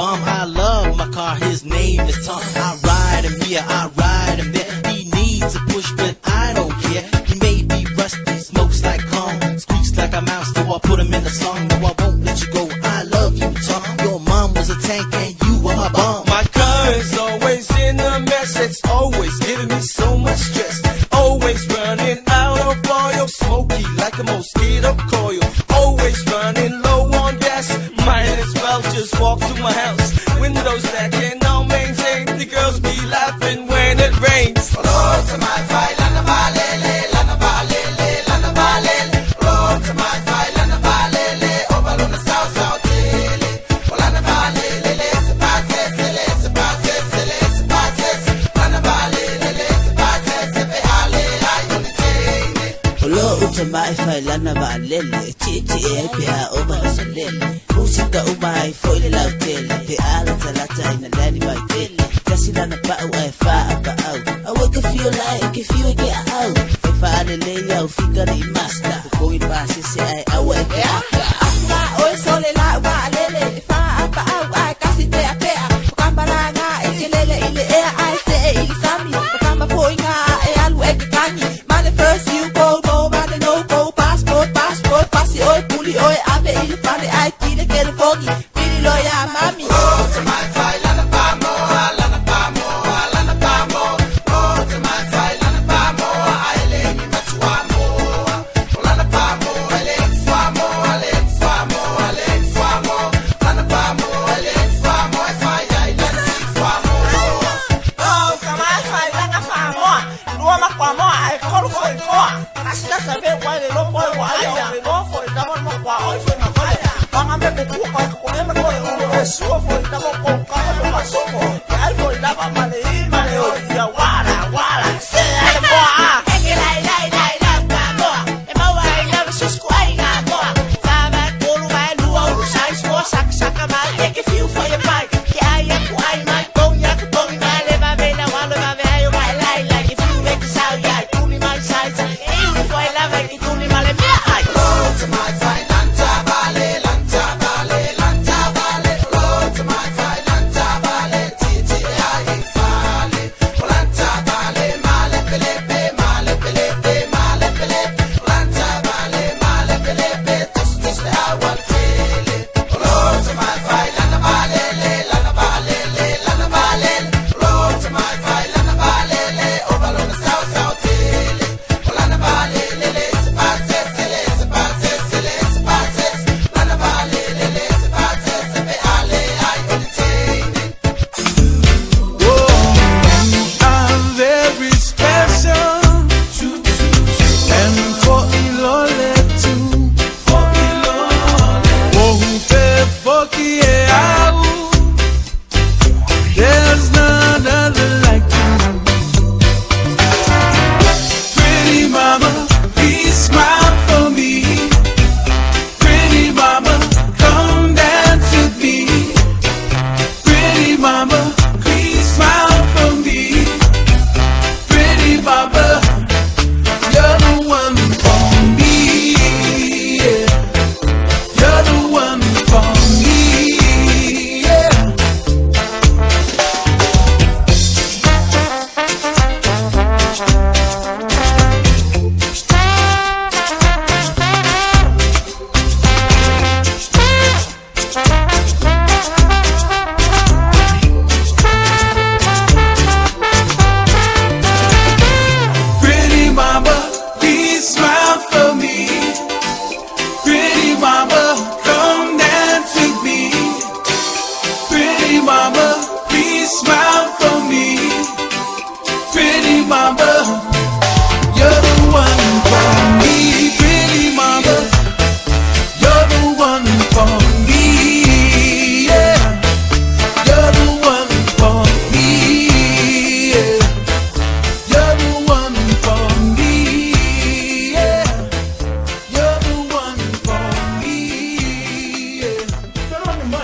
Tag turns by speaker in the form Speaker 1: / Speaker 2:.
Speaker 1: bomb. I love my car, his name is Tom. I ride him here, I ride him there. He needs a push, but I don't care. He may be rusty, smokes like calm, squeaks like a mouse, so I put him in the song. No, I won't let you go, I love you, Tom. Your mom was a tank and you were my bomb.
Speaker 2: My car is always in a mess, it's always giving me so much stress. Always running out of oil, smoky like a mosquito coil. Always running low on gas, might as well just walk to my house. Windows that cannot maintain, the girls be laughing when it rains.
Speaker 3: Roll to my fire, lana balele, lana balele, lana balele. Roll to my fire, lana balele, over on the south south daily. Lana balele, se passe, se passe, se passe. Lana balele, se passe, se behale, ayuni tene.
Speaker 4: Roll to my fire, lana balele, chichi epia over the solele. Musika umai foile la utele, te ala talata ina ndani baitele. Kasi lana pao ay faa pao. I wake up feel like if you get out. If I lay out, figure the master. Going past it say I wake up.
Speaker 5: Anga oi sole la wa lele, faa pao ay kasi te apea. Kambara nga ikelele ile air I say ile sami. Kamba poinga e alu eke kanyi. Mane first you go no, mane no go. Passport, pasi oi puli oi abe ile fane ay kile kele fogi. Pili loya mami.
Speaker 3: Roll to my fire, lana pamo, lana pamo, lana pamo. Roll to my fire, lana pamo, aile mi matuamo. Lana pamo, ale famo, ale famo, ale famo. Lana pamo, ale famo, e fire, lana famo.
Speaker 5: Oh, kama fai langa famo. Nuo ma kwa mo ai koru foi ko. Asika sabe kwa le lo boy wa ya. Lo foi da mo kwa oi foi na fai. Banga me ku ko ko me ko e suo foi da mo ko ka e ma so ko. Ai foi da ba male.